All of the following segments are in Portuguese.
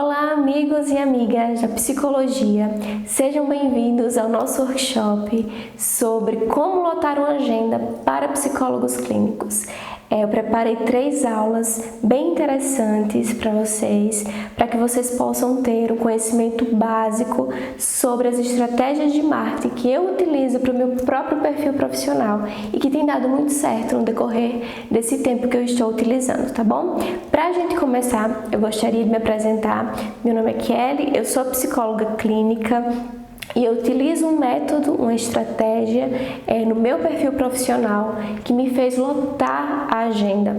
Olá, amigos e amigas da psicologia, sejam bem-vindos ao nosso workshop sobre como lotar uma agenda para psicólogos clínicos. Eu preparei 3 aulas bem interessantes para que vocês possam ter um conhecimento básico sobre as estratégias de marketing que eu utilizo para o meu próprio perfil profissional e que tem dado muito certo no decorrer desse tempo que eu estou utilizando, tá bom? Para a gente começar, eu gostaria de me apresentar. Meu nome é Kelly, eu sou psicóloga clínica e eu utilizo um método, uma estratégia no meu perfil profissional que me fez lotar a agenda.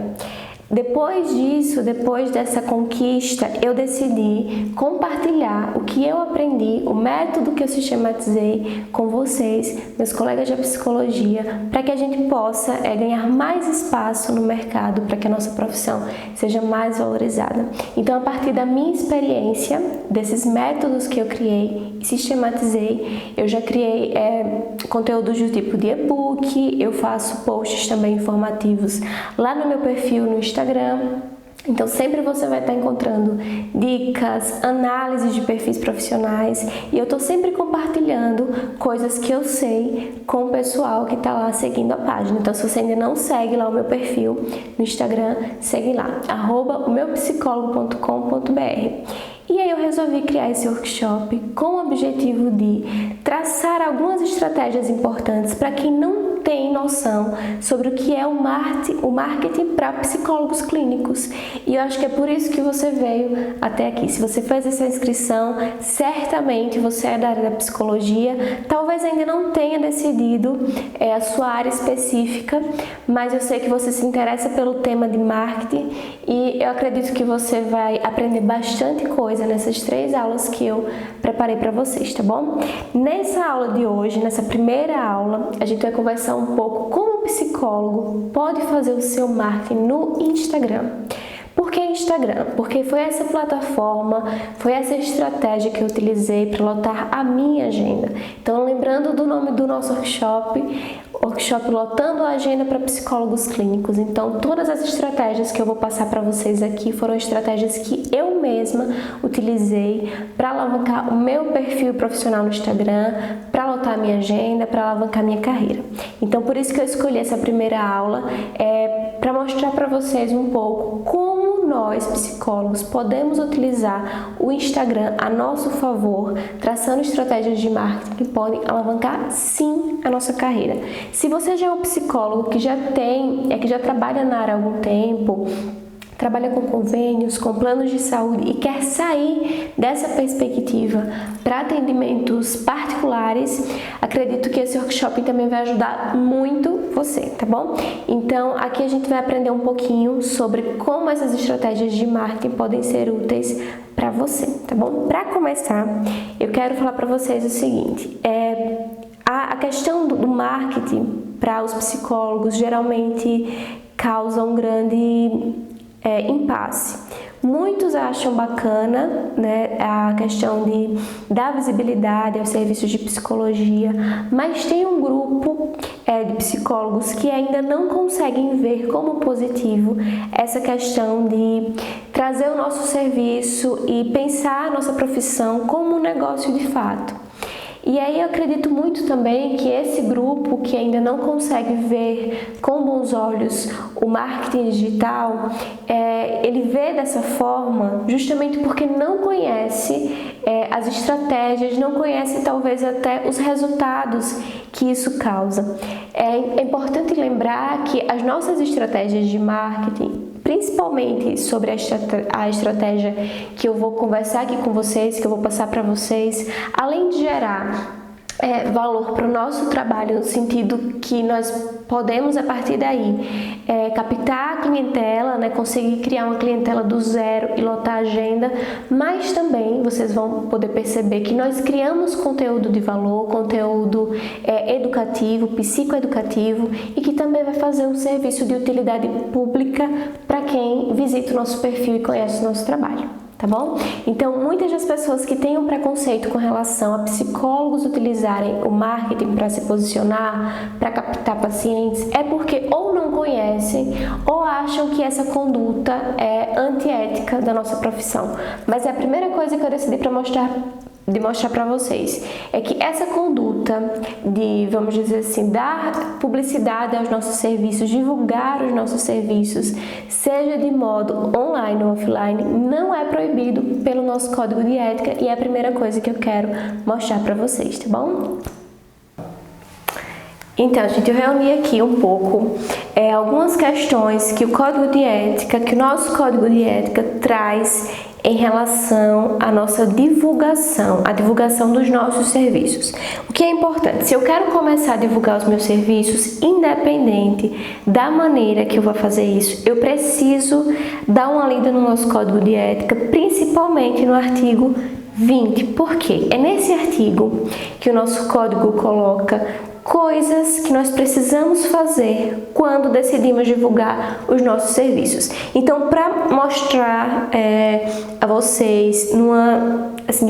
Depois disso, depois dessa conquista, eu decidi compartilhar o que eu aprendi, o método que eu sistematizei com vocês, meus colegas da psicologia, para que a gente possa ganhar mais espaço no mercado, para que a nossa profissão seja mais valorizada. Então, a partir da minha experiência, desses métodos que eu criei e sistematizei, eu já criei conteúdos do tipo de e-book, eu faço posts também informativos lá no meu perfil no Instagram. Então sempre você vai estar encontrando dicas, análises de perfis profissionais e eu estou sempre compartilhando coisas que eu sei com o pessoal que está lá seguindo a página. Então se você ainda não segue lá o meu perfil no Instagram, segue lá, @omeuPsicólogo.com.br. E aí eu resolvi criar esse workshop com o objetivo de traçar algumas estratégias importantes para quem não tem noção sobre o que é o marketing para psicólogos clínicos. E eu acho que é por isso que você veio até aqui. Se você fez essa inscrição, certamente você é da área da psicologia, talvez ainda não tenha decidido a sua área específica, mas eu sei que você se interessa pelo tema de marketing e eu acredito que você vai aprender bastante coisa nessas 3 aulas que eu preparei para vocês, tá bom? Nessa aula de hoje, nessa primeira aula, a gente vai conversar um pouco como o psicólogo pode fazer o seu marketing no Instagram. Por que Instagram? Porque foi essa plataforma, foi essa estratégia que eu utilizei para lotar a minha agenda. Então, lembrando do nome do nosso workshop Lotando a Agenda para Psicólogos Clínicos. Então, todas as estratégias que eu vou passar para vocês aqui foram estratégias que eu mesma utilizei para alavancar o meu perfil profissional no Instagram, para lotar a minha agenda, para alavancar a minha carreira. Então, por isso que eu escolhi essa primeira aula, para mostrar para vocês um pouco como nós, psicólogos, podemos utilizar o Instagram a nosso favor, traçando estratégias de marketing que podem alavancar, sim, a nossa carreira. Se você já é um psicólogo que já trabalha na área há algum tempo, trabalha com convênios, com planos de saúde e quer sair dessa perspectiva para atendimentos particulares, acredito que esse workshop também vai ajudar muito você, tá bom? Então, aqui a gente vai aprender um pouquinho sobre como essas estratégias de marketing podem ser úteis para você, tá bom? Para começar, eu quero falar para vocês o seguinte, a questão do marketing para os psicólogos geralmente causa um grande impasse. Muitos acham bacana, né, a questão de dar visibilidade aos serviços de psicologia, mas tem um grupo de psicólogos que ainda não conseguem ver como positivo essa questão de trazer o nosso serviço e pensar a nossa profissão como um negócio de fato. E aí eu acredito muito também que esse grupo que ainda não consegue ver com bons olhos o marketing digital, ele vê dessa forma justamente porque não conhece as estratégias, não conhece talvez até os resultados que isso causa. É importante lembrar que as nossas estratégias de marketing, principalmente sobre a estratégia que eu vou conversar aqui com vocês, que eu vou passar para vocês, além de gerar valor para o nosso trabalho, no sentido que nós podemos, a partir daí, captar a clientela, né, conseguir criar uma clientela do zero e lotar a agenda, mas também vocês vão poder perceber que nós criamos conteúdo de valor, conteúdo educativo, psicoeducativo e que também vai fazer um serviço de utilidade pública para quem visita o nosso perfil e conhece o nosso trabalho. tá bom? Então, muitas das pessoas que têm um preconceito com relação a psicólogos utilizarem o marketing para se posicionar, para captar pacientes, é porque ou não conhecem ou acham que essa conduta é antiética da nossa profissão. Mas é a primeira coisa que eu decidi mostrar para vocês é que essa conduta de, vamos dizer assim, dar publicidade aos nossos serviços, divulgar os nossos serviços, seja de modo online ou offline, não é proibido pelo nosso código de ética e é a primeira coisa que eu quero mostrar para vocês, tá bom? Então, gente, eu reuni aqui um pouco algumas questões que o código de ética, que o nosso código de ética traz em relação à nossa divulgação, a divulgação dos nossos serviços. O que é importante? Se eu quero começar a divulgar os meus serviços, independente da maneira que eu vou fazer isso, eu preciso dar uma lida no nosso código de ética, principalmente no artigo 20. Por quê? É nesse artigo que o nosso código coloca coisas que nós precisamos fazer quando decidimos divulgar os nossos serviços. Então, para mostrar a vocês, de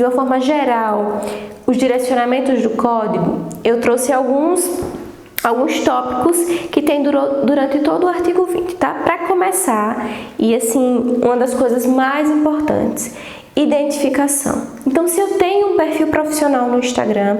uma forma geral, os direcionamentos do código, eu trouxe alguns tópicos que tem durante todo o artigo 20, tá? Para começar, e assim, uma das coisas mais importantes, identificação. Então, se eu tenho um perfil profissional no Instagram,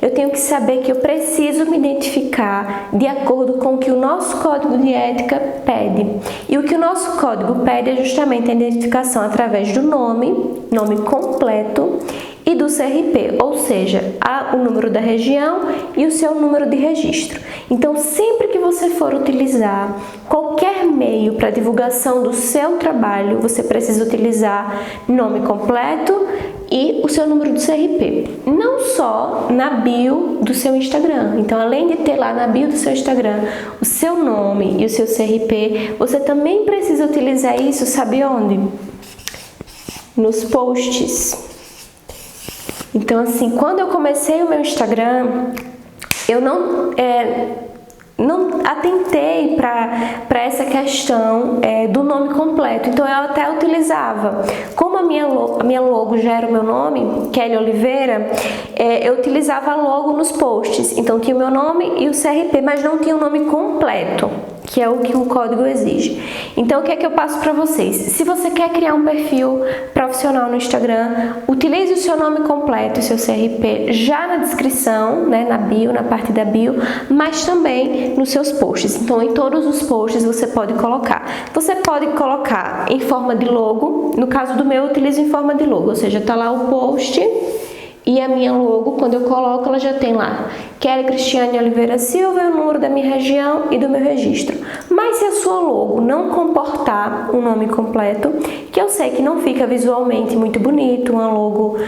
eu tenho que saber que eu preciso me identificar de acordo com o que o nosso código de ética pede. E o que o nosso código pede é justamente a identificação através do nome completo e do CRP, ou seja, o número da região e o seu número de registro. Então, sempre que você for utilizar qualquer meio para divulgação do seu trabalho, você precisa utilizar nome completo e o seu número do CRP. Não só na bio do seu Instagram. Então, além de ter lá na bio do seu Instagram o seu nome e o seu CRP, você também precisa utilizar isso, sabe onde? Nos posts. Então, assim, quando eu comecei o meu Instagram, eu não atentei para essa questão do nome completo. Então, eu até utilizava, como a minha logo já era o meu nome, Kelly Oliveira, eu utilizava a logo nos posts. Então, tinha o meu nome e o CRP, mas não tinha o nome completo, que é o que o código exige. Então, o que é que eu passo para vocês? Se você quer criar um perfil profissional no Instagram, utilize o seu nome completo e seu CRP já na descrição, né, na bio, na parte da bio, mas também nos seus posts. Então, em todos os posts você pode colocar. Você pode colocar em forma de logo. No caso do meu, eu utilizo em forma de logo, ou seja, tá lá o post e a minha logo, quando eu coloco, ela já tem lá Kelly Cristiane Oliveira Silva, é o número da minha região e do meu registro. Mas se a sua logo não comportar um nome completo, que eu sei que não fica visualmente muito bonito, uma logo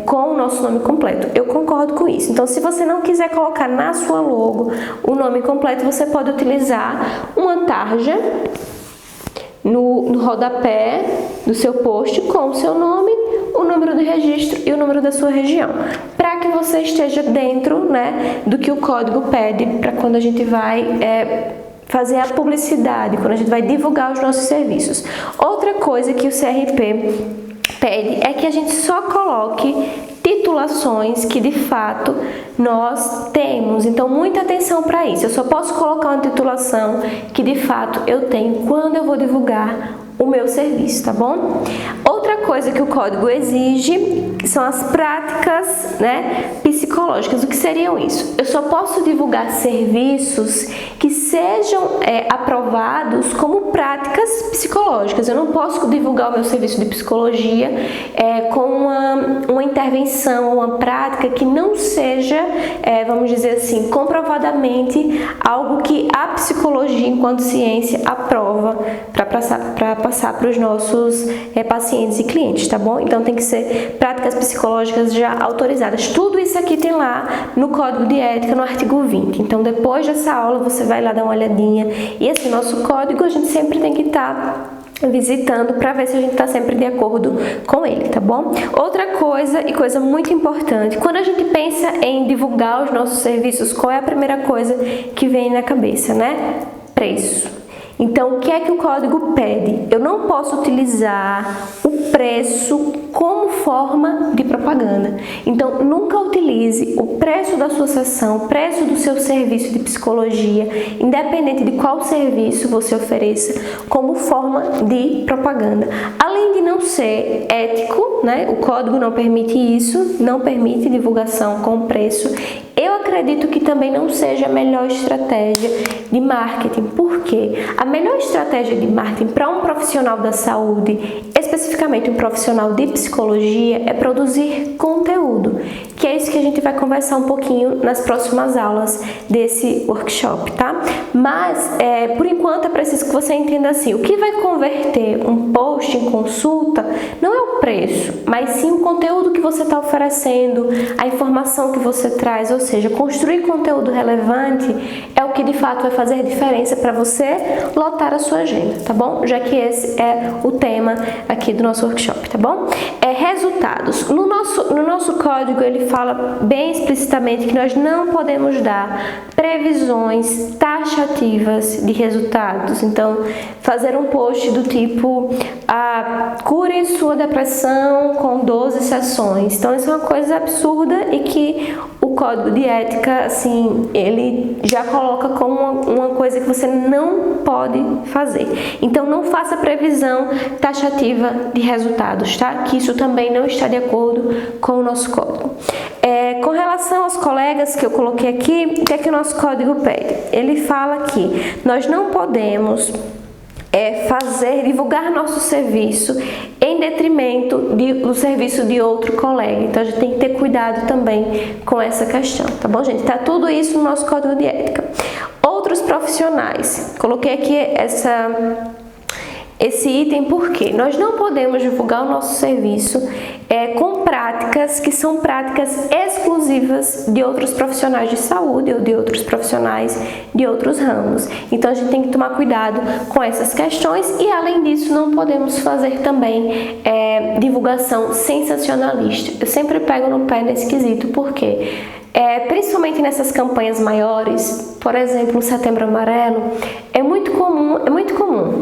com o nosso nome completo, eu concordo com isso. Então, se você não quiser colocar na sua logo o nome completo, você pode utilizar uma tarja no rodapé do seu post com o seu nome, o número de registro e o número da sua região, para que você esteja dentro, né, do que o código pede para quando a gente vai fazer a publicidade, quando a gente vai divulgar os nossos serviços. Outra coisa que o CRP pede é que a gente só coloque titulações que de fato nós temos. Então, muita atenção para isso. Eu só posso colocar uma titulação que de fato eu tenho quando eu vou divulgar o meu serviço, tá bom? Outra coisa que o código exige são as práticas, né, psicológicas. O que seriam isso? Eu só posso divulgar serviços que sejam aprovados como práticas psicológicas. Eu não posso divulgar o meu serviço de psicologia com uma intervenção, uma prática que não seja, vamos dizer assim, comprovadamente algo que a psicologia enquanto ciência aprova para passar para os nossos pacientes e clientes, tá bom? Então tem que ser práticas psicológicas já autorizadas. Tudo isso aqui tem lá no Código de Ética, no artigo 20. Então depois dessa aula você vai lá dar uma olhadinha. E esse nosso código a gente sempre tem que estar visitando para ver se a gente está sempre de acordo com ele, tá bom? Outra coisa, e coisa muito importante, quando a gente pensa em divulgar os nossos serviços, qual é a primeira coisa que vem na cabeça, né? Preço. Então, o que é que o código pede? Eu não posso utilizar o preço como forma de propaganda. Então, nunca utilize o preço da sua sessão, o preço do seu serviço de psicologia, independente de qual serviço você ofereça, como forma de propaganda. Além de não ser ético, né? O código não permite isso, não permite divulgação com preço. Eu acredito que também não seja a melhor estratégia de marketing. Por quê? A melhor estratégia de marketing para um profissional da saúde, especificamente um profissional de psicologia, é produzir conteúdo, que é isso que a gente vai conversar um pouquinho nas próximas aulas desse workshop, tá? Mas, por enquanto, é preciso que você entenda assim, o que vai converter um post em consulta não é o preço, mas sim o conteúdo que você está oferecendo, a informação que você traz, ou seja, construir conteúdo relevante é o que de fato vai fazer diferença para você lotar a sua agenda, tá bom? Já que esse é o tema aqui do nosso workshop, tá bom? Resultados. No nosso código, ele fala bem explicitamente que nós não podemos dar previsões taxativas de resultados. Então, fazer um post do tipo cure sua depressão com 12 sessões. Então, isso é uma coisa absurda e que o código de ética, assim, ele já coloca como uma coisa que você não pode fazer. Então, não faça previsão taxativa de resultados, tá? Que isso também não está de acordo com o nosso código. Com relação aos colegas que eu coloquei aqui, o que é que o nosso código pede? Ele fala que nós não podemos divulgar nosso serviço em detrimento do serviço de outro colega. Então, a gente tem que ter cuidado também com essa questão, tá bom, gente? Tá tudo isso no nosso código de ética. Outros profissionais. Coloquei aqui esse item porque nós não podemos divulgar o nosso serviço com práticas que são práticas exclusivas de outros profissionais de saúde ou de outros profissionais de outros ramos. Então, a gente tem que tomar cuidado com essas questões e, além disso, não podemos fazer também divulgação sensacionalista. Eu sempre pego no pé nesse quesito, porque principalmente nessas campanhas maiores, por exemplo, o Setembro Amarelo, é muito comum,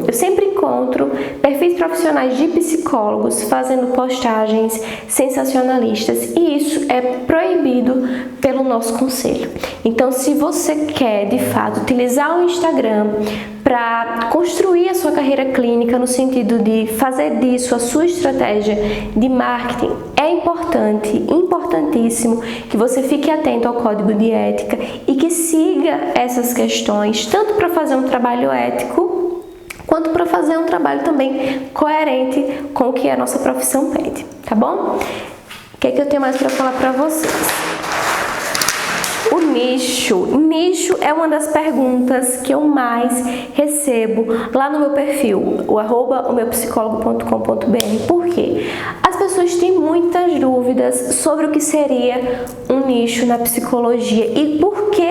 eu sempre encontro perfis profissionais de psicólogos fazendo postagens sensacionalistas e isso é proibido pelo nosso conselho. Então, se você quer, de fato, utilizar o Instagram para construir a sua carreira clínica no sentido de fazer disso a sua estratégia de marketing, é importantíssimo que você fique atento ao código de ética e que siga essas questões, tanto para fazer um trabalho ético, quanto para fazer um trabalho também coerente com o que a nossa profissão pede, tá bom? O que é que eu tenho mais para falar para vocês? O nicho. Nicho é uma das perguntas que eu mais recebo lá no meu perfil, @omeupsicologo.com.br. Por quê? As pessoas têm muitas dúvidas sobre o que seria um nicho na psicologia e por que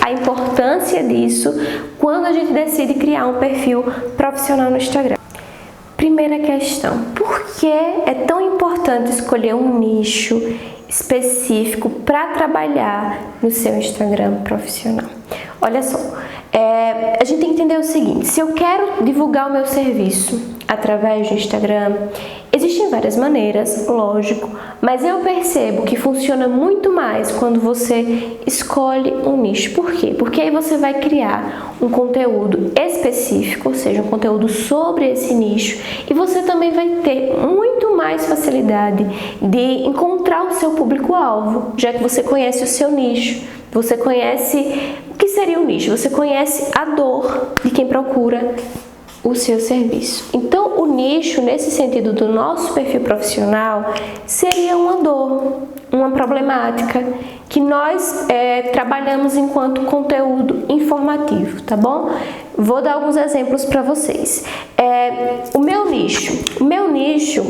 a importância disso quando a gente decide criar um perfil profissional no Instagram. Primeira questão, por que é tão importante escolher um nicho específico para trabalhar no seu Instagram profissional? Olha só, a gente tem que entender o seguinte: se eu quero divulgar o meu serviço através do Instagram, existem várias maneiras, lógico, mas eu percebo que funciona muito mais quando você escolhe um nicho. Por quê? Porque aí você vai criar um conteúdo específico, ou seja, um conteúdo sobre esse nicho, e você também vai ter muito mais facilidade de encontrar o seu público-alvo, já que você conhece o seu nicho, você conhece o que seria um nicho, você conhece a dor de quem procura o seu serviço. Então, o nicho, nesse sentido do nosso perfil profissional, seria uma dor, uma problemática que nós trabalhamos enquanto conteúdo informativo, tá bom? Vou dar alguns exemplos para vocês. O meu nicho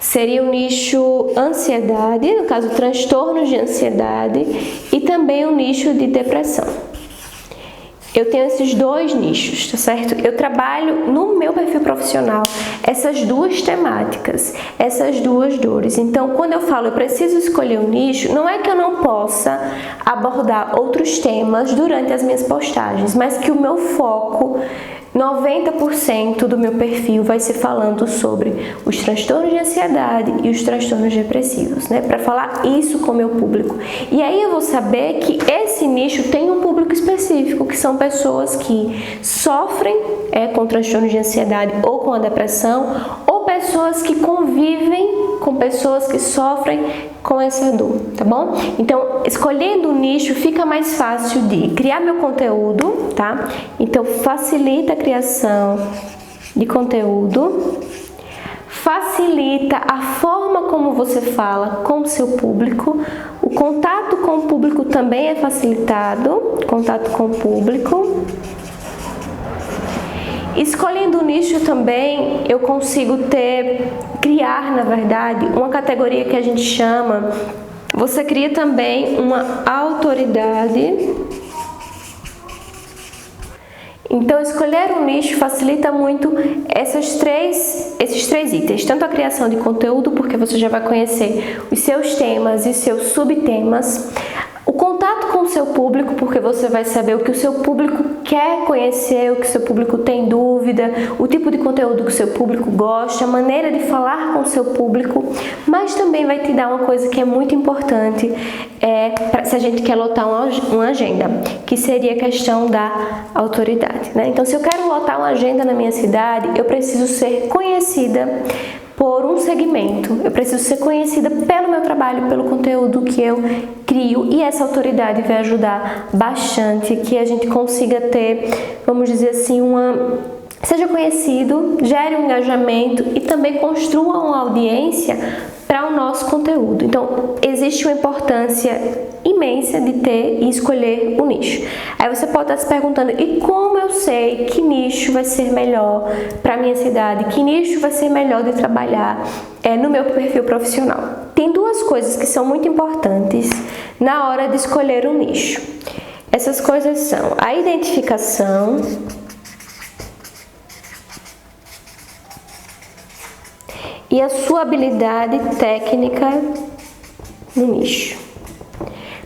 seria o nicho ansiedade, no caso, transtornos de ansiedade, e também o nicho de depressão. eu tenho esses dois nichos, tá certo? Eu trabalho no meu perfil profissional essas duas temáticas, essas duas dores. Então, quando eu falo eu preciso escolher um nicho, não é que eu não possa abordar outros temas durante as minhas postagens, mas que o meu foco 90% do meu perfil vai ser falando sobre os transtornos de ansiedade e os transtornos depressivos, né? Para falar isso com o meu público. E aí eu vou saber que esse nicho tem um público específico, que são pessoas que sofrem com transtornos de ansiedade ou com a depressão, ou pessoas que convivem com pessoas que sofrem com essa dor, tá bom? Então, escolhendo um nicho fica mais fácil de criar meu conteúdo, tá? Então, facilita a criação de conteúdo, facilita a forma como você fala com o seu público, o contato com o público também é facilitado, contato com o público. Escolhendo o nicho também, eu consigo criar, na verdade, uma categoria que a gente chama, você cria também uma autoridade. Então, escolher um nicho facilita muito esses três itens, tanto a criação de conteúdo, porque você já vai conhecer os seus temas e seus subtemas, o contato com o seu público, porque você vai saber o que o seu público quer conhecer, o que o seu público tem dúvida, o tipo de conteúdo que o seu público gosta, a maneira de falar com o seu público, mas também vai te dar uma coisa que é muito importante se a gente quer lotar uma agenda, que seria a questão da autoridade, né? Então, se eu quero lotar uma agenda na minha cidade, eu preciso ser conhecida por um segmento, eu preciso ser conhecida pelo meu trabalho, pelo conteúdo que eu crio, e essa autoridade vai ajudar bastante que a gente consiga ter, vamos dizer assim, seja conhecido, gere um engajamento e também construa uma audiência para o nosso conteúdo. Então, existe uma importância imensa de ter e escolher um nicho. Aí você pode estar se perguntando, e como eu sei que nicho vai ser melhor para a minha cidade? Que nicho vai ser melhor de trabalhar no meu perfil profissional? Tem duas coisas que são muito importantes na hora de escolher um nicho. Essas coisas são a identificação e a sua habilidade técnica no nicho.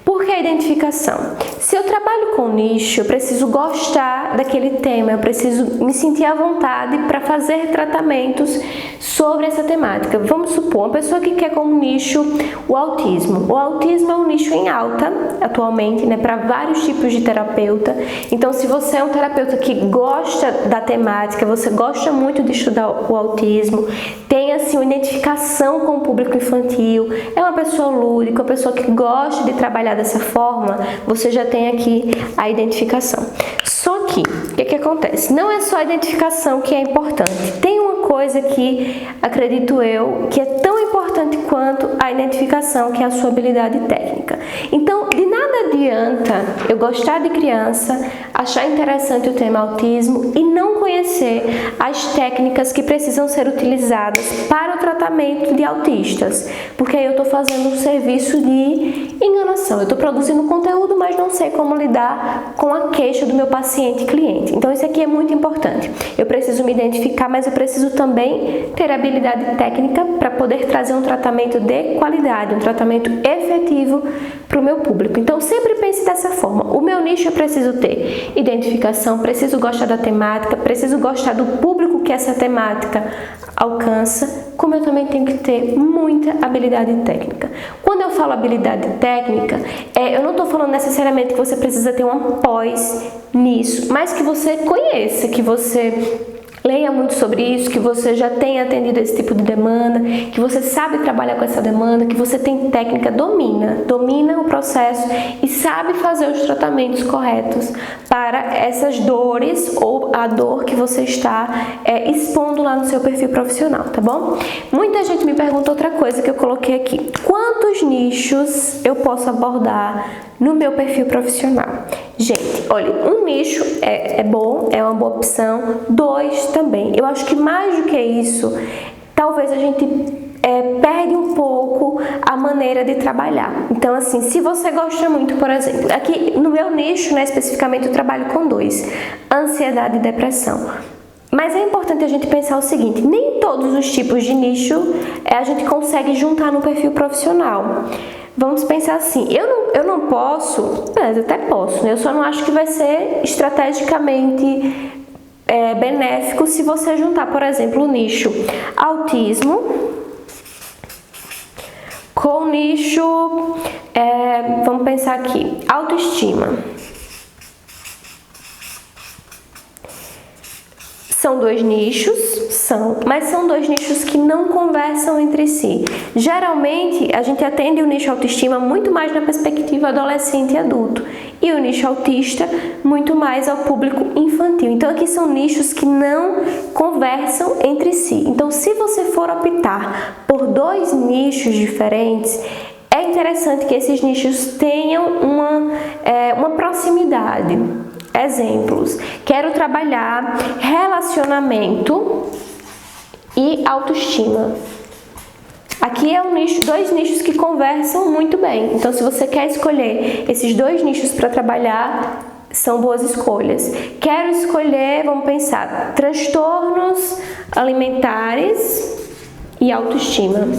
Por que a identificação? Se eu trabalho com nicho, eu preciso gostar daquele tema, eu preciso me sentir à vontade para fazer tratamentos sobre essa temática. Vamos supor, uma pessoa que quer como nicho o autismo. O autismo é um nicho em alta atualmente, né, para vários tipos de terapeuta. Então, se você é um terapeuta que gosta da temática, você gosta muito de estudar o autismo, tem assim uma identificação com o público infantil, é uma pessoa lúdica, uma pessoa que gosta de trabalhar dessa forma, você já tem aqui a identificação. Só que, o que acontece? Não é só a identificação que é importante. Tem uma coisa que, acredito eu, que é tão importante quanto a identificação, que é a sua habilidade técnica. Então, de nada adianta eu gostar de criança, achar interessante o tema autismo e não conhecer as técnicas que precisam ser utilizadas para o tratamento de autistas, porque aí eu estou fazendo um serviço de enganação. Eu estou produzindo conteúdo, mas não sei como lidar com a queixa do meu paciente e cliente. Então, isso aqui é muito importante. Eu preciso me identificar, mas eu preciso também ter habilidade técnica para poder trazer um tratamento de qualidade, um tratamento efetivo para o meu público. Então, sempre pense dessa forma. O meu nicho eu preciso ter identificação, preciso gostar da temática, preciso gostar do público que essa temática alcança, como eu também tenho que ter muita habilidade técnica. Quando eu falo habilidade técnica, eu não estou falando necessariamente que você precisa ter uma pós nisso, mas que você conheça, que você leia muito sobre isso, que você já tenha atendido esse tipo de demanda, que você sabe trabalhar com essa demanda, que você tem técnica, domina o processo e sabe fazer os tratamentos corretos para essas dores ou a dor que você está expondo lá no seu perfil profissional, tá bom? Muita gente me pergunta outra coisa que eu coloquei aqui. Quantos nichos eu posso abordar no meu perfil profissional? Gente, olha, um nicho é bom, é uma boa opção, 2 também. Eu acho que mais do que isso, talvez a gente perde um pouco a maneira de trabalhar. Então, assim, se você gosta muito, por exemplo, aqui no meu nicho, né, especificamente, eu trabalho com 2, ansiedade e depressão. Mas é importante a gente pensar o seguinte, nem todos os tipos de nicho a gente consegue juntar no perfil profissional. Vamos pensar assim, eu não posso, mas até posso, né? Eu só não acho que vai ser estrategicamente benéfico se você juntar, por exemplo, o nicho autismo com o nicho, vamos pensar aqui, autoestima. São 2 nichos, mas são 2 nichos que não conversam entre si. Geralmente, a gente atende o nicho autoestima muito mais na perspectiva adolescente e adulto, e o nicho autista muito mais ao público infantil. Então, aqui são nichos que não conversam entre si. Então, se você for optar por 2 nichos diferentes, é interessante que esses nichos tenham uma proximidade. Exemplos, quero trabalhar relacionamento e autoestima. Aqui é 2 nichos que conversam muito bem. Então, se você quer escolher esses 2 nichos para trabalhar, são boas escolhas. Quero escolher, vamos pensar, transtornos alimentares e autoestima.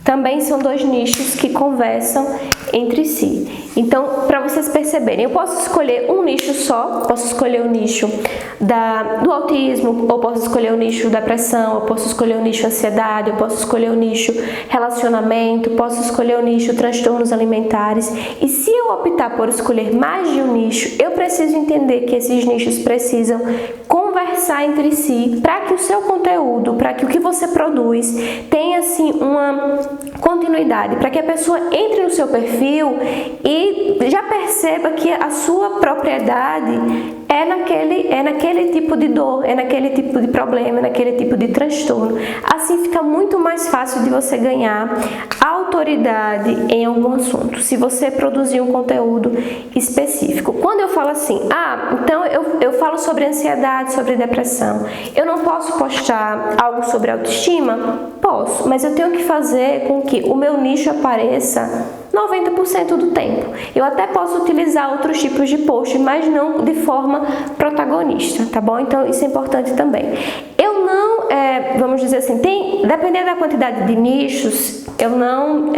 Também são 2 nichos que conversam entre si. Então, para vocês perceberem, eu posso escolher um nicho só, posso escolher o nicho do autismo, ou posso escolher o nicho da depressão, eu posso escolher o nicho ansiedade, eu posso escolher o nicho relacionamento, posso escolher o nicho transtornos alimentares. E se eu optar por escolher mais de um nicho, eu preciso entender que esses nichos precisam conversar entre si para que o seu conteúdo, para que o que você produz tenha assim uma continuidade, para que a pessoa entre no seu perfil e já perceba que a sua propriedade é naquele tipo de dor, é naquele tipo de problema, é naquele tipo de transtorno. Assim fica muito mais fácil de você ganhar autoridade em algum assunto, se você produzir um conteúdo específico. Quando eu falo assim, então eu falo sobre ansiedade, sobre depressão, eu não posso postar algo sobre autoestima? Posso, mas eu tenho que fazer com que o meu nicho apareça 90% do tempo. Eu até posso utilizar outros tipos de post, mas não de forma protagonista, tá bom? Então isso é importante também. Eu não, vamos dizer assim, dependendo da quantidade de nichos, eu não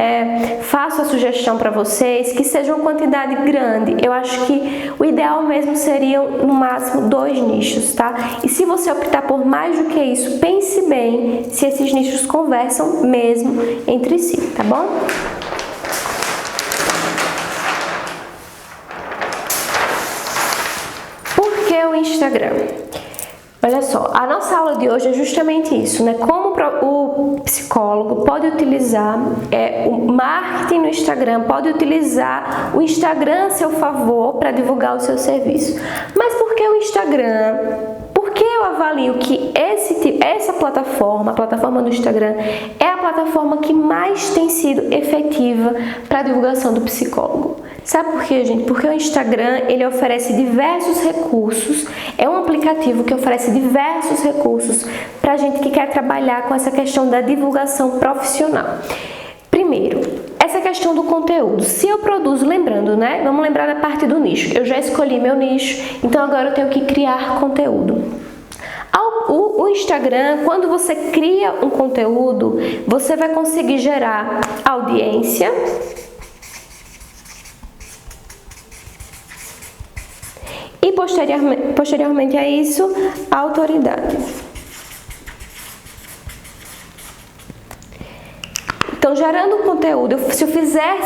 faço a sugestão para vocês que seja uma quantidade grande. Eu acho que o ideal mesmo seriam no máximo 2 nichos, tá? E se você optar por mais do que isso, pense bem se esses nichos conversam mesmo entre si, tá bom? O Instagram. Olha só, a nossa aula de hoje é justamente isso, né? Como o psicólogo pode utilizar o marketing no Instagram, pode utilizar o Instagram a seu favor para divulgar o seu serviço. Mas por que o Instagram? Por que eu avalio que essa plataforma, a plataforma do Instagram, é a plataforma que mais tem sido efetiva para a divulgação do psicólogo? Sabe por quê, gente? Porque o Instagram, ele oferece diversos recursos, é um aplicativo que oferece diversos recursos para a gente que quer trabalhar com essa questão da divulgação profissional. Primeiro, essa questão do conteúdo. Se eu produzo, lembrando, né? Vamos lembrar da parte do nicho. Eu já escolhi meu nicho, então agora eu tenho que criar conteúdo. O Instagram, quando você cria um conteúdo, você vai conseguir gerar audiência e posteriormente a isso, a autoridade. Então, gerando conteúdo, se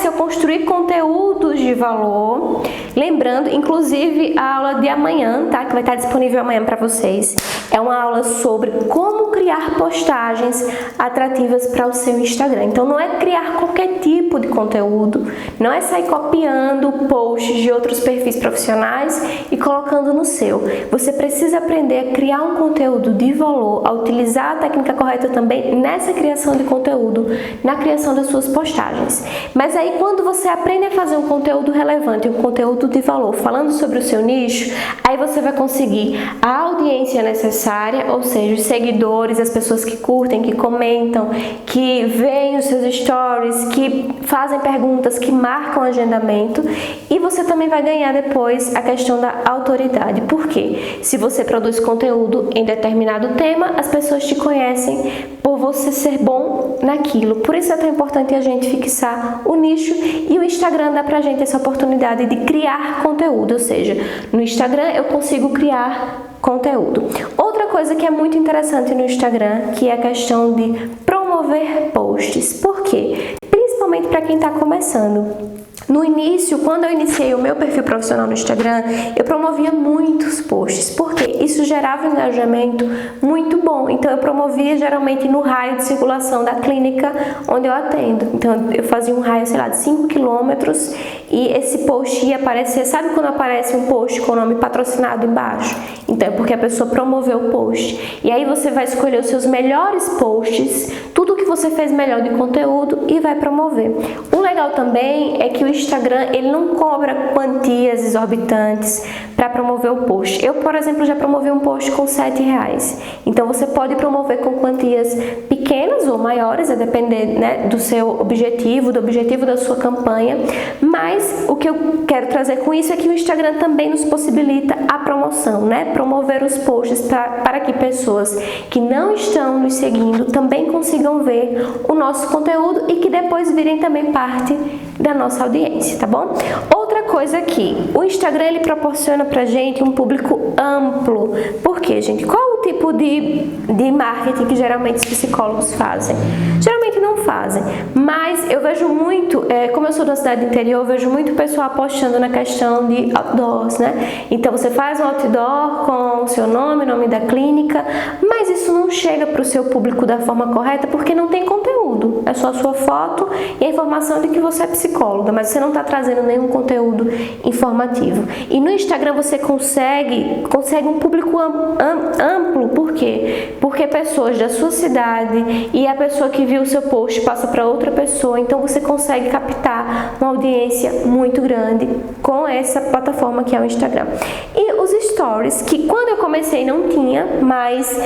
eu construir conteúdos de valor, lembrando, inclusive, a aula de amanhã, tá? Que vai estar disponível amanhã para vocês. É uma aula sobre como criar postagens atrativas para o seu Instagram. Então, não é criar qualquer tipo de conteúdo, não é sair copiando posts de outros perfis profissionais e colocando no seu. Você precisa aprender a criar um conteúdo de valor, a utilizar a técnica correta também nessa criação de conteúdo, na criação das suas postagens. Mas aí, quando você aprende a fazer um conteúdo relevante, um conteúdo de valor, falando sobre o seu nicho, aí você vai conseguir a audiência necessária necessária, ou seja, os seguidores, as pessoas que curtem, que comentam, que veem os seus stories, que fazem perguntas, que marcam agendamento, e você também vai ganhar depois a questão da autoridade. Por quê? Se você produz conteúdo em determinado tema, as pessoas te conhecem por você ser bom naquilo. Por isso é tão importante a gente fixar o nicho, e o Instagram dá pra gente essa oportunidade de criar conteúdo, ou seja, no Instagram eu consigo criar conteúdo. Outra coisa que é muito interessante no Instagram, que é a questão de promover posts. Por quê? Principalmente para quem está começando. No início, quando eu iniciei o meu perfil profissional no Instagram, eu promovia muitos posts, porque isso gerava um engajamento muito bom. Então eu promovia geralmente no raio de circulação da clínica onde eu atendo. Então eu fazia um raio, sei lá, de 5 quilômetros, e esse post ia aparecer, sabe quando aparece um post com o nome patrocinado embaixo? Então é porque a pessoa promoveu o post. E aí você vai escolher os seus melhores posts, tudo que você fez melhor de conteúdo, e vai promover. O legal também é que o Instagram, ele não cobra quantias exorbitantes para promover o post. Eu, por exemplo, já promovi um post com R$7. Então você pode promover com quantias pequenas ou maiores, a depender, né, do seu objetivo, do objetivo da sua campanha. Mas o que eu quero trazer com isso é que o Instagram também nos possibilita a promoção, né? Promover os posts para que pessoas que não estão nos seguindo também consigam ver o nosso conteúdo e que depois virem também parte da nossa audiência, tá bom? Outra coisa aqui, o Instagram, ele proporciona pra gente um público amplo. Por quê, gente? Qual o tipo de marketing que geralmente os psicólogos fazem? Geralmente não fazem, mas eu vejo muito, como eu sou da cidade do interior, eu vejo muito pessoal apostando na questão de outdoors, né? Então você faz um outdoor com o seu nome, o nome da clínica, mas isso não chega para o seu público da forma correta porque não tem conteúdo. É só a sua foto e a informação de que você é psicóloga, mas você não está trazendo nenhum conteúdo informativo. E no Instagram você consegue um público amplo. Por quê? Porque pessoas da sua cidade, e a pessoa que viu o seu post passa para outra pessoa, então você consegue captar uma audiência muito grande com essa plataforma que é o Instagram. E os stories, que quando eu comecei não tinha, mas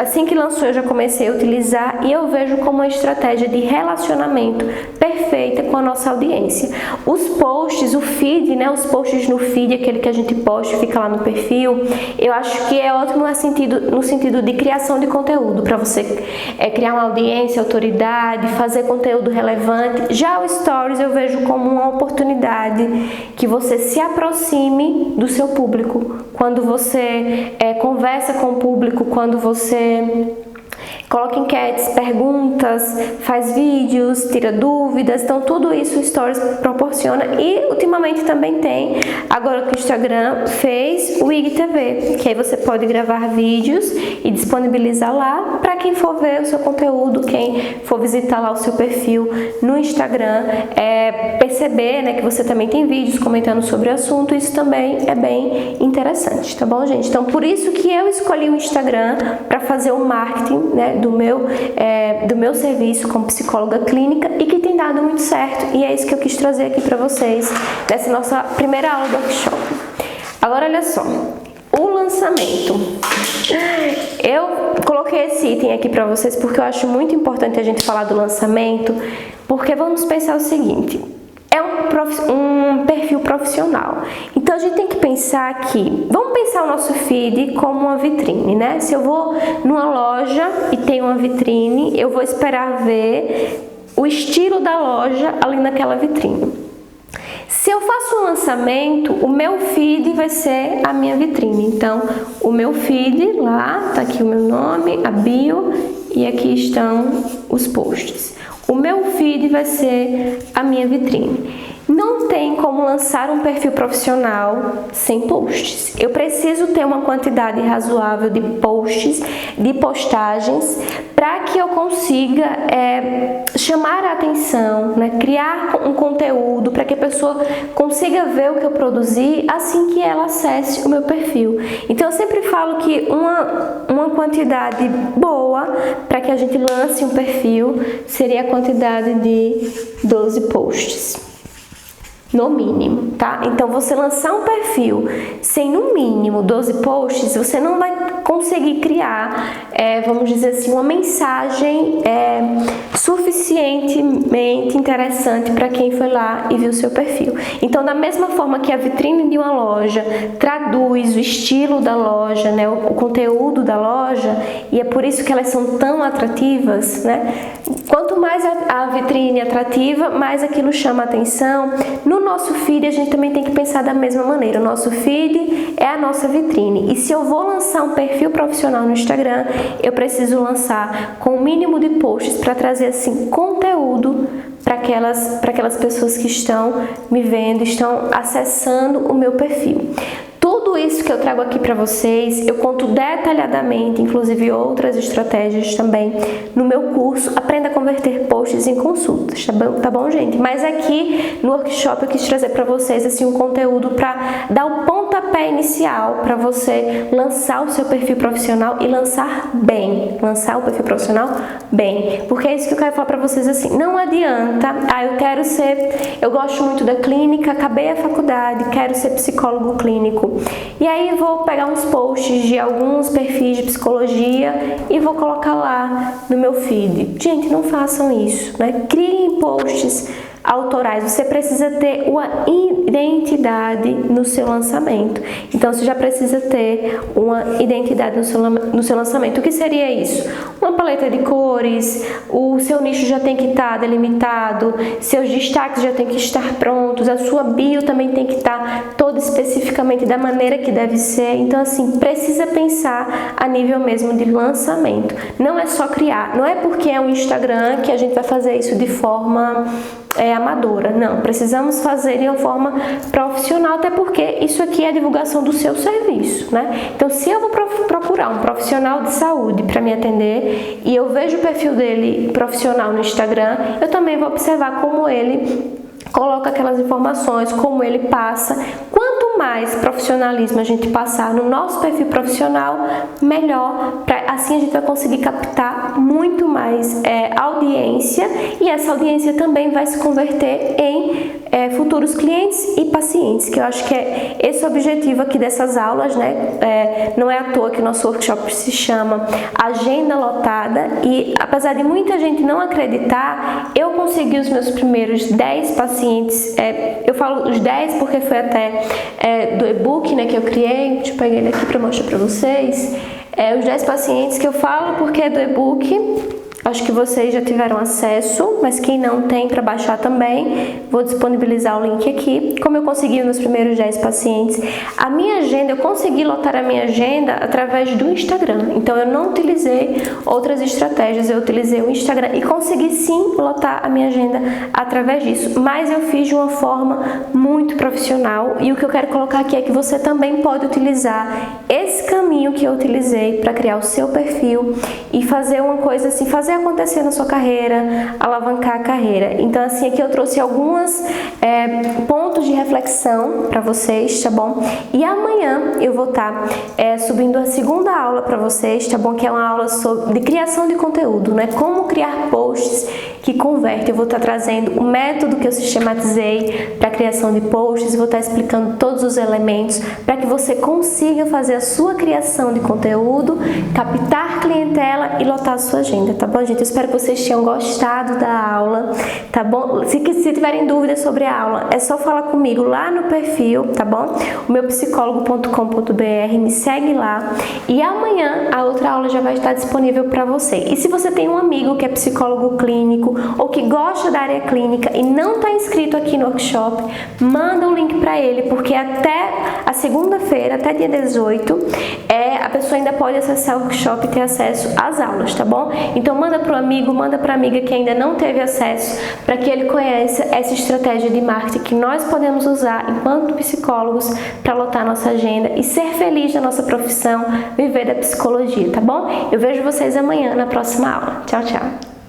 assim que lançou eu já comecei a utilizar, e eu vejo como uma estratégia de relacionamento perfeita com a nossa audiência. Os posts, o feed, né, os posts no feed, aquele que a gente posta e fica lá no perfil, eu acho que é ótimo no sentido de criação de conteúdo, para você criar uma audiência, autoridade, fazer conteúdo relevante. Já o stories eu vejo como uma oportunidade que você se aproxime do seu público, quando você conversa com o público, quando você coloca enquetes, perguntas, faz vídeos, tira dúvidas. Então tudo isso o Stories proporciona. E ultimamente também tem, agora que o Instagram fez, o IGTV, que aí você pode gravar vídeos e disponibilizar lá para quem for ver o seu conteúdo, quem for visitar lá o seu perfil no Instagram, perceber, né, que você também tem vídeos comentando sobre o assunto. Isso também é bem interessante, tá bom, gente? Então por isso que eu escolhi o Instagram para fazer o marketing, né, do meu serviço como psicóloga clínica, e que tem dado muito certo, e é isso que eu quis trazer aqui para vocês nessa nossa primeira aula do workshop. Agora olha só, o lançamento. Eu coloquei esse item aqui para vocês porque eu acho muito importante a gente falar do lançamento, porque vamos pensar o seguinte: é um perfil profissional. Então a gente tem que pensar que, vamos pensar o nosso feed como uma vitrine, né? Se eu vou numa loja e tem uma vitrine, eu vou esperar ver o estilo da loja ali naquela vitrine. Se eu faço um lançamento, o meu feed vai ser a minha vitrine. Então, o meu feed lá, tá aqui o meu nome, a bio, e aqui estão os posts. O meu feed vai ser a minha vitrine. Não tem como lançar um perfil profissional sem posts. Eu preciso ter uma quantidade razoável de posts, de postagens, para que eu consiga chamar a atenção, né? Criar um conteúdo para que a pessoa consiga ver o que eu produzi assim que ela acesse o meu perfil. Então eu sempre falo que uma quantidade boa para que a gente lance um perfil seria a quantidade de 12 posts. No mínimo, tá? Então, você lançar um perfil sem no mínimo 12 posts, você não vai conseguir criar, vamos dizer assim, uma mensagem suficientemente interessante para quem foi lá e viu o seu perfil. Então, da mesma forma que a vitrine de uma loja traduz o estilo da loja, né, o conteúdo da loja, e é por isso que elas são tão atrativas, né? Quanto mais a vitrine é atrativa, mais aquilo chama a atenção. No nosso feed, a gente também tem que pensar da mesma maneira. O nosso feed é a nossa vitrine. E se eu vou lançar um perfil profissional no Instagram, eu preciso lançar com o mínimo de posts para trazer assim conteúdo para aquelas pessoas que estão me vendo, estão acessando o meu perfil. Tudo isso que eu trago aqui para vocês, eu conto detalhadamente, inclusive outras estratégias também, no meu curso Aprenda a Converter Posts em Consultas, tá bom, gente? Mas aqui no workshop eu quis trazer para vocês assim, um conteúdo para dar o pontapé inicial para você lançar o seu perfil profissional e lançar bem, lançar o perfil profissional bem, porque é isso que eu quero falar para vocês assim, não adianta, eu gosto muito da clínica, acabei a faculdade, quero ser psicólogo clínico. E aí vou pegar uns posts de alguns perfis de psicologia e vou colocar lá no meu feed. Gente, não façam isso, né? Criem posts autorais. Você precisa ter uma identidade no seu lançamento. Então, você já precisa ter uma identidade no seu lançamento. O que seria isso? Uma paleta de cores, o seu nicho já tem que estar delimitado, seus destaques já tem que estar prontos, a sua bio também tem que estar toda especificamente da maneira que deve ser. Então, assim, precisa pensar a nível mesmo de lançamento. Não é só criar. Não é porque é um Instagram que a gente vai fazer isso de forma amadora. Não, precisamos fazer de uma forma profissional, até porque isso aqui é a divulgação do seu serviço, né? Então, se eu vou procurar um profissional de saúde para me atender e eu vejo o perfil dele profissional no Instagram, eu também vou observar como ele coloca aquelas informações, como ele passa. Quanto mais profissionalismo a gente passar no nosso perfil profissional, melhor. Assim a gente vai conseguir captar muito mais audiência, e essa audiência também vai se converter em futuros clientes e pacientes, que eu acho que é esse o objetivo aqui dessas aulas, né? Não é à toa que o nosso workshop se chama Agenda Lotada, e apesar de muita gente não acreditar, eu consegui os meus primeiros 10 pacientes. Eu falo os 10 porque foi até do e-book, né, que eu criei. Deixa eu pegar ele aqui para mostrar para vocês. Os 10 pacientes que eu falo porque é do e-book. Acho que vocês já tiveram acesso, mas quem não tem, para baixar também, vou disponibilizar o link aqui. Como eu consegui os meus primeiros 10 pacientes, a minha agenda, eu consegui lotar a minha agenda através do Instagram. Então, eu não utilizei outras estratégias, eu utilizei o Instagram e consegui sim lotar a minha agenda através disso. Mas eu fiz de uma forma muito profissional, e o que eu quero colocar aqui é que você também pode utilizar esse caminho que eu utilizei para criar o seu perfil e fazer uma coisa assim, fazer acontecer na sua carreira, alavancar a carreira. Então, assim, aqui eu trouxe alguns pontos de reflexão para vocês, tá bom? E amanhã eu vou estar subindo a segunda aula para vocês, tá bom? Que é uma aula de criação de conteúdo, né? Como criar posts que convertem. Eu vou estar trazendo o método que eu sistematizei para a criação de posts, vou estar explicando todos os elementos para que você consiga fazer a sua criação de conteúdo, captar clientela e lotar a sua agenda, tá bom, gente? Eu espero que vocês tenham gostado da aula, tá bom? Se tiverem dúvidas sobre a aula, é só falar comigo lá no perfil, tá bom? O meu psicólogo.com.br, me segue lá, e amanhã a outra aula já vai estar disponível para você. E se você tem um amigo que é psicólogo clínico ou que gosta da área clínica e não está inscrito aqui no workshop, manda um link para ele, porque até a segunda-feira, até dia 18, a pessoa ainda pode acessar o workshop e ter acesso às aulas, tá bom? Então manda para o amigo, manda para a amiga que ainda não teve acesso, para que ele conheça essa estratégia de marketing que nós podemos usar enquanto psicólogos para lotar nossa agenda e ser feliz na nossa profissão, viver da psicologia, tá bom? Eu vejo vocês amanhã na próxima aula. Tchau, tchau!